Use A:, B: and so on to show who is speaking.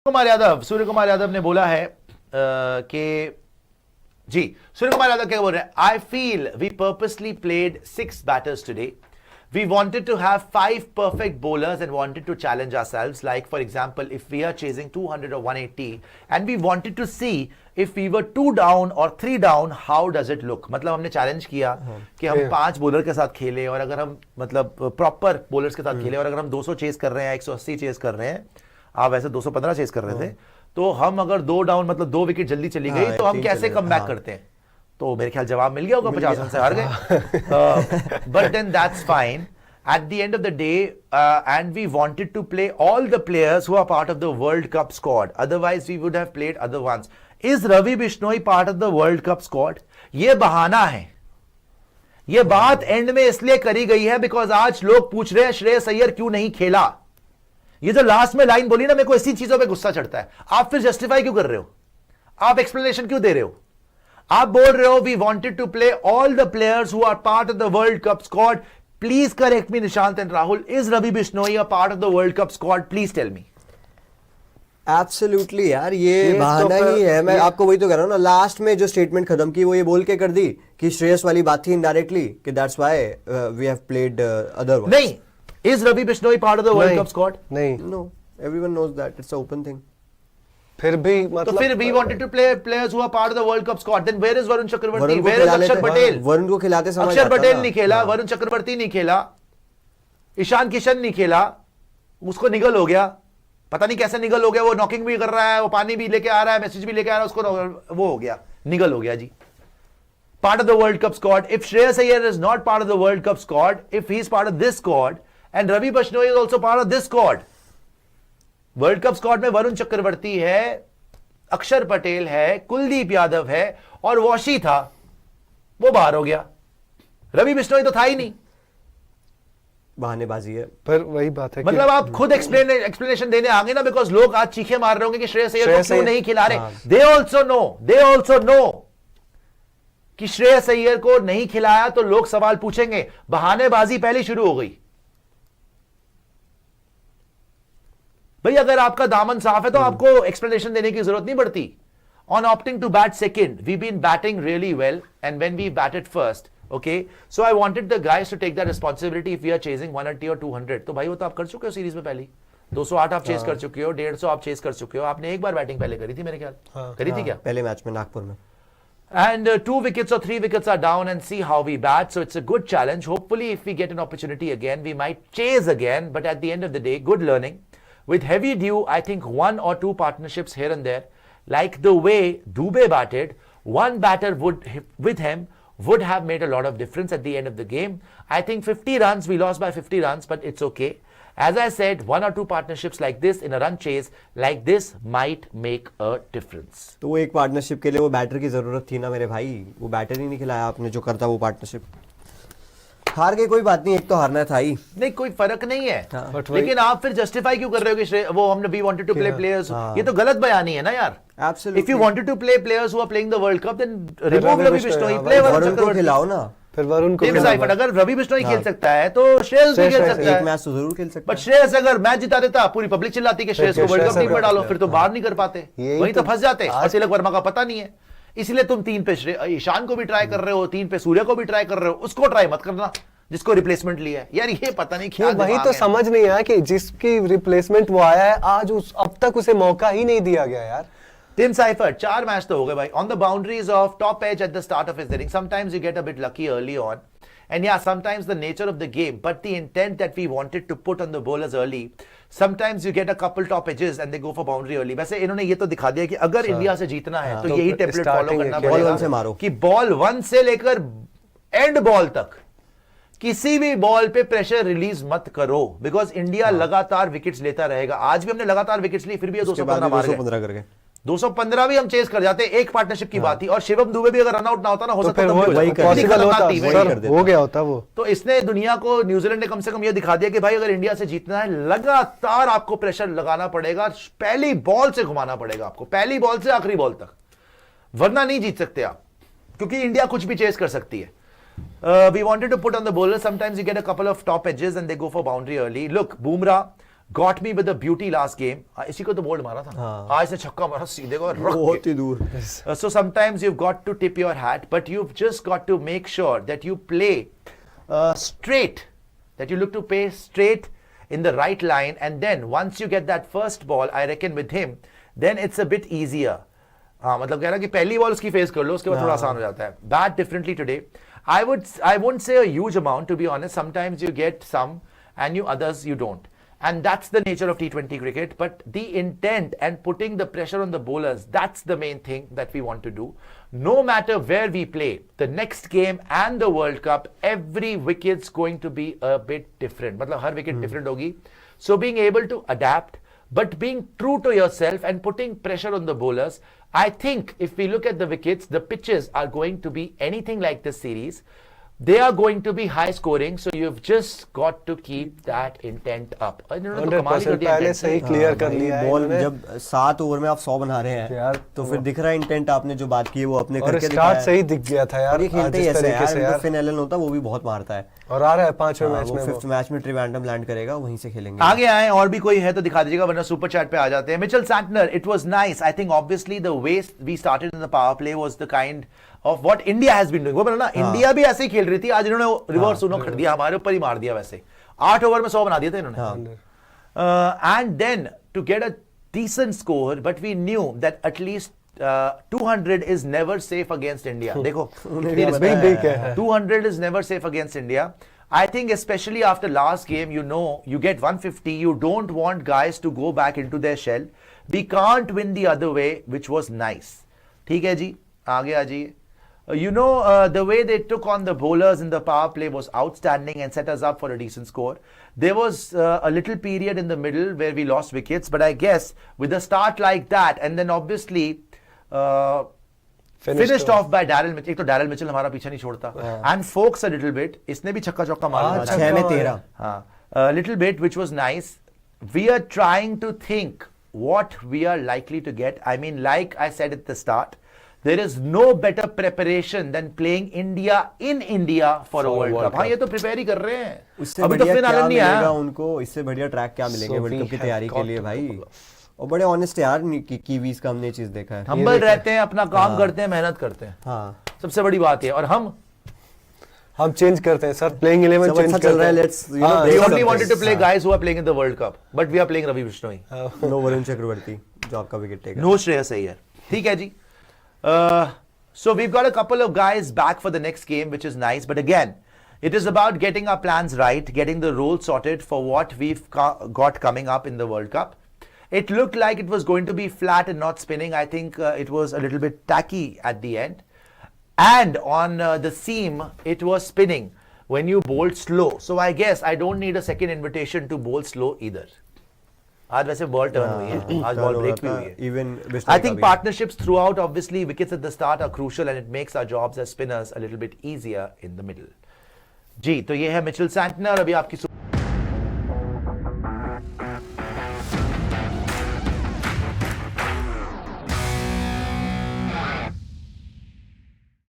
A: सूर्य कुमार यादव ने बोला है कि जी, सूर्य कुमार यादव क्या बोल रहे हैं? I feel we purposely played 6 batters today. We wanted to have 5 perfect bowlers and wanted to challenge ourselves. Like, for example, if we are chasing 200 or 180 and we wanted to see if we were 2 down or 3 down, how does it look? मतलब हमने challenge किया कि हम 5 bowler के साथ खेले और अगर हम मतलब प्रॉपर बॉलर्स के साथ खेले और अगर हम 200 चेस कर रहे हैं, 180 चेस कर रहे हैं, आप वैसे 215 चेस कर रहे थे, तो हम अगर 2 डाउन मतलब 2 विकेट जल्दी चली गई तो हम कैसे कम बैक करते हैं? तो मेरे ख्याल जवाब मिल गया होगा, 50 रन से हार गए. But then that's fine. At the end of the day, and we wanted to play all the players who are part of the World Cup squad. Otherwise, we would have played other ones. Is Ravi Bishnoi part of the World Cup squad? ये बहाना है. ये बात and में इसलिए करी गई है बिकॉज आज लोग पूछ रहे हैं श्रेयस अय्यर क्यों नहीं खेला. ये जो लास्ट में लाइन बोली ना, मेरे को इसी चीजों पे गुस्सा चढ़ता है. आप फिर जस्टिफाई क्यों कर रहे हो? आप एक्सप्लेनेशन क्यों दे रहे हो? आप बोल रहे हो we wanted to play all the players who are part of the world cup squad. Please correct me, Nishant and Rahul. Is Ravi Bishnoi a part of the World Cup squad? Please tell me.
B: Absolutely यार, ये बहाना ही है. मैं आपको वही तो कह रहा हूँ ना, लास्ट में जो स्टेटमेंट खत्म की वो ये बोल के कर दी कि श्रेयस वाली बात थी इनडायरेक्टली कि that's why we have played other ones.
A: नहीं. Is Ravi Bishnoi part of the World Cup squad?
C: नहीं.
B: No, everyone knows that. It's an open thing.
C: फिर भी मतलब
A: तो फिर we wanted to play players who are part of the World Cup squad. Then where is Varun Chakravarti? Where is Akshar Patel?
B: Varun को खिलाते समय
A: अक्षर पटेल नहीं खेला, वरुण चक्रवर्ती नहीं खेला, ईशान किशन नहीं खेला, उसको निगल हो गया. पता नहीं कैसे निगल हो गया. वो नॉकिंग भी कर रहा है, वो पानी भी लेके आ रहा है, मैसेज भी लेके आ रहा है, उसको वो हो गया, निगल हो गया जी. Part of the World Cup squad. If Shreyas Iyer is not part of the World Cup squad, if he is part of this squad, and Ravi Bishnoi is also part of this squad. World cup squad में वरुण चक्रवर्ती है, अक्षर पटेल है, कुलदीप यादव है और washi था, वो बाहर हो गया. रवि बिश्नोई तो था ही नहीं.
B: बहानेबाजी है.
C: पर वही बात है
A: मतलब आप खुद एक्सप्लेनेशन देने आगे ना, बिकॉज लोग आज चीखे मार रहे होंगे कि श्रेयस अय्यर को क्यों नहीं खिला रहे. दे ऑल्सो नो कि श्रेयस अय्यर को नहीं खिलाया तो लोग सवाल पूछेंगे. बहानेबाजी पहले शुरू हो गई. भाई अगर आपका दामन साफ है तो आपको एक्सप्लेनेशन देने की जरूरत नहीं पड़ती. On opting to bat second, we been batting really well and when we batted first, okay, so I wanted the guys to take the responsibility if we are chasing 180 और 200. तो भाई वो तो आप कर चुके हो सीरीज में. पहली 208 आप चेस कर चुके हो, 150 आप चेस कर चुके हो. आपने एक बार बैटिंग पहले करी थी मेरे ख्याल, करी थी क्या?
B: पहले मैच में नागपुर में.
A: And 2 wickets or 3 wickets are down and see how we bat. So it's a good challenge. Hopefully if we get an opportunity again, we might chase again. But at the end of the day, good learning. With heavy dew, I think 1 or 2 partnerships here and there, like the way Dubey batted, one batter with him would have made a lot of difference at the end of the game. I think 50 runs, we lost by 50 runs, but it's okay. As I said, 1 or 2 partnerships like this in a run chase like this might make a difference.
B: तो वो एक partnership के लिए वो batter की जरूरत थी ना मेरे भाई. वो बैटर ही नहीं खिलाया आपने जो करता वो पार्टनरशिप. हार गए कोई बात नहीं, एक तो हारना था ही.
A: नहीं कोई फर्क नहीं है. लेकिन आप फिर जस्टिफाई क्यों कर रहे हो कि वो हमने we wanted to play players. ये तो गलत बयानी है ना यार.
B: Absolutely.
A: If you wanted to play players who are playing the World Cup, then remove Ravi Bishnoi, play
B: Varun को खिलाओ ना.
C: फिर वरुण को
A: but अगर रवि बिश्नोई खेल सकता है तो श्रेयस भी खेल सकता है.
B: एक मैच तो जरूर खेल सकता है.
A: बट श्रेयस अगर मैच जिता देता, पूरी पब्लिक चिल्लाती कि श्रेयस को वर्ल्ड कप टीम में डालो, फिर तो बाहर नहीं कर पाते, वहीं तो फंस जाते. और तिलक वर्मा का पता नहीं है, इसलिए तुम 3 पे ईशान को भी ट्राई कर रहे हो, 3 पे सूर्य को भी ट्राई कर रहे हो. उसको ट्राई मत करना जिसको रिप्लेसमेंट लिया है यार. ये पता नहीं क्या
C: वही तो समझ नहीं आया कि जिसकी रिप्लेसमेंट वो आया है आज अब तक उसे मौका ही नहीं दिया गया यार.
A: Tim Seifert, 4 मैच तो हो गए भाई. On the boundaries of top edge at the start of his inning, sometimes you get a bit lucky early on, and yeah, sometimes the nature of the game, but the intent that we wanted to put on the bowlers early, sometimes you get a couple top edges and they go for boundary early. वैसे इन्होंने ये तो दिखा दिया कि अगर India से जीतना है तो यही टेम्पलेट फॉलो करना पड़ेगा कि बॉल 1 से लेकर एंड बॉल तक किसी भी बॉल पे प्रेशर रिलीज मत करो, बिकॉज इंडिया लगातार विकेट्स लेता रहेगा. आज भी हमने लगातार विकेट्स ली, फिर भी 215
B: करके
A: 215 भी हम चेस कर जाते. एक पार्टनरशिप की बात थी. और शिवम दुबे भी अगर रन आउट ना होता ना, हो सकता
C: हो गया होता वो.
A: तो इसने दुनिया को, न्यूजीलैंड ने कम से कम ये दिखा दिया कि भाई अगर इंडिया से जीतना है लगातार आपको प्रेशर लगाना पड़ेगा. पहली बॉल से घुमाना पड़ेगा आपको, पहली बॉल से आखिरी बॉल तक, वरना नहीं जीत सकते आप, क्योंकि इंडिया कुछ भी चेस कर सकती है. We wanted to put on the bowlers. Sometimes you get a couple of top edges and they go for boundary early. Look, Bumrah, got me with a beauty last game. इसी को तो bold मारा था, आज से छक्का मारा सीधे को रख
B: बहुत
A: के.
B: ही दूर.
A: So sometimes you've got to tip your hat, but you've just got to make sure that you play straight, that you look to play straight in the right line, and then once you get that first ball, I reckon with him, then it's a bit easier. हाँ, मतलब कह रहा कि पहली ball उसकी face कर लो, उसके बाद थोड़ा आसान हो जाता है. Bat differently today. I won't say a huge amount, to be honest. Sometimes you get some and others you don't. And that's the nature of T20 cricket. But the intent and putting the pressure on the bowlers, that's the main thing that we want to do. No matter where we play, the next game and the World Cup, every wicket's going to be a bit different. मतलब हर wicket different होगी. So being able to adapt, but being true to yourself and putting pressure on the bowlers, I think if we look at the wickets, the pitches are going to be anything like this series. They are going to be high scoring, so you've just got to keep that intent up. इन्होंने तो कमाल ही कर
C: 100%
A: दिया
C: पहले
A: intent
C: से ही
A: से.
C: Clear कर लिया है
B: बॉल
C: इन्होंने।
B: जब 7 ओवर में आप 100 बना रहे हैं
C: यार,
B: तो फिर दिख रहा है इंटेंट, आपने जो बात की है वो अपने
C: और
B: करके
C: स्टार्ट से ही दिख गया था यार,
B: और ये खेलते ही
C: जिस
B: ऐसे
C: तरीके
B: यार,
C: से
B: यार
C: यार।
B: फिन एलन होता वो भी बहुत मारता है.
C: और आ रहा है 5वें मैच
B: वो
C: में
B: 5th मैच में ट्रिवेंड्रम लैंड करेगा, वहीं से खेलेंगे.
A: आगे आए और भी कोई है तो दिखा दीजिएगा, वरना सुपर चैट पे आ जाते हैं. Mitchell Santner, it was nice. I think obviously the way we started in the power play was the kind of what India has been doing. वो बोला ना, इंडिया भी ऐसे ही खेल रही थी, आज इन्होंने रिवर्स उन्होंने खट दिया, हमारे ऊपर ही मार दिया. वैसे 8 ओवर में 100 बना दिए थे इन्होंने. And then to get a decent score, but we knew that at least 200 is never safe against India. देखो,
C: ठीक है.
A: 200 is never safe against India. I think especially after last game, you know, you get 150, you don't want guys to go back into their shell. We can't win the other way, which was nice. ठीक है जी, आगे आ जाइए. You know, the way they took on the bowlers in the power play was outstanding and set us up for a decent score. There was a little period in the middle where we lost wickets, but I guess with a start like that, and then obviously finished off by Daryl Mitchell. एक तो Daryl Mitchell हमारा पीछे नहीं छोड़ता, and Fox a little bit. इसने भी छक्का चौका मारा.
B: 6 में 13.
A: हाँ, a little bit, which was nice. We are trying to think what we are likely to get. I mean, like I said at the start, there is no better preparation than playing India in India for a World Cup. हाँ, ये तो prepare ही कर रहे हैं.
B: उससे
A: अभी तो
B: बढ़िया
A: फिर
B: क्या
A: नहीं आया.
B: मिलेगा उनको, इससे बढ़िया ट्रैक क्या मिलेंगे वर्ल्ड कप की तैयारी के लिए भाई. और बड़े ऑनेस्ट यार, कीवीज का हमने चीज देखा है.
A: हम्बल रहते हैं, अपना काम करते हैं, मेहनत करते हैं.
B: हाँ,
A: सबसे बड़ी बात है. और हम
C: चेंज करते हैं सर, प्लेइंग 11
B: सब
C: चेंज
B: अच्छा
C: करते
B: चल रहा है.
C: हैं.
B: Let's
A: we only wanted to play guys who are playing in the World Cup, but we are playing Ravi Bishnoi.
B: No Varun Chakravarthy जो आपका wicket taker.
A: No Shreyas Iyer. ठीक है जी. So we've got a couple of guys back for the next game, which is nice. But again, it is about getting our plans right, getting the role sorted for what we've got coming up in the World Cup. It looked like it was going to be flat and not spinning. I think it was a little bit tacky at the end. And on the seam, it was spinning when you bowled slow. So I guess I don't need a second invitation to bowl slow either. आज वैसे ball turn हुई है, आज ball break भी हुई है.
B: Even
A: I think partnerships throughout, obviously wickets at the start are crucial and it makes our jobs as spinners a little bit easier in the middle. जी, तो ये है मिचेल सैंटनर. अभी आपकी